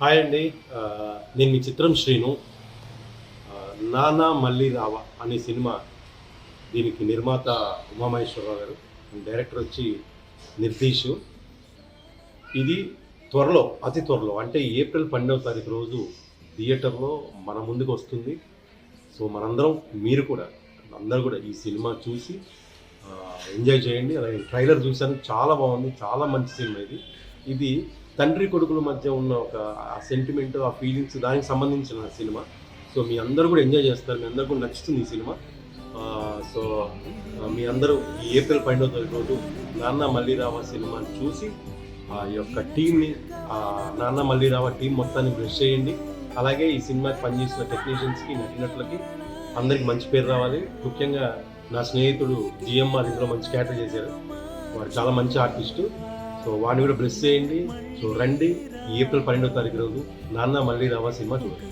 Hi అండి. నేను మీ చిత్రం శ్రీను. 'నాన్న మళ్ళీ రావా' అనే సినిమా, దీనికి నిర్మాత ఉమామహేశ్వరరావు గారు, డైరెక్టర్ వచ్చి నిర్దేశు. ఇది త్వరలో, అతి త్వరలో అంటే ఏప్రిల్ 12వ తారీఖు రోజు థియేటర్‌లో మన ముందుకు వస్తుంది. సో మనందరం, మీరు కూడా, అందరూ కూడా ఈ సినిమా చూసి ఎంజాయ్ చేయండి. అలాగే ట్రైలర్ చూశాను, చాలా బాగుంది, చాలా మంచి సినిమా ఇది. ఇది తండ్రి కొడుకుల మధ్య ఉన్న ఒక ఆ సెంటిమెంట్, ఆ ఫీలింగ్స్, దానికి సంబంధించిన సినిమా. సో మీ అందరూ కూడా ఎంజాయ్ చేస్తారు, మీ అందరూ కూడా నచ్చుతుంది ఈ సినిమా. సో మీ అందరూ ఈ ఏప్రిల్ 12వ తారీఖు రోజు 'నాన్న మళ్ళీ రావా' సినిమాని చూసి ఆ యొక్క టీమ్‌ని, 'నాన్న మళ్ళీ రావా' టీం మొత్తాన్ని బ్లెస్ చేయండి. అలాగే ఈ సినిమాకి పనిచేసిన టెక్నీషియన్స్‌కి, నటీనటులకి అందరికి మంచి పేరు రావాలి. ముఖ్యంగా నా స్నేహితుడు జిఎంఆర్ ఇందులో మంచి క్యారెక్టర్ చేశారు. వాడు చాలా మంచి ఆర్టిస్టు. సో వాడిని కూడా బ్లెస్ చేయండి. సో రండి, ఈ ఏప్రిల్ 12వ తారీఖు రోజు 'నాన్న మళ్ళీ రావా' సినిమా చూడండి.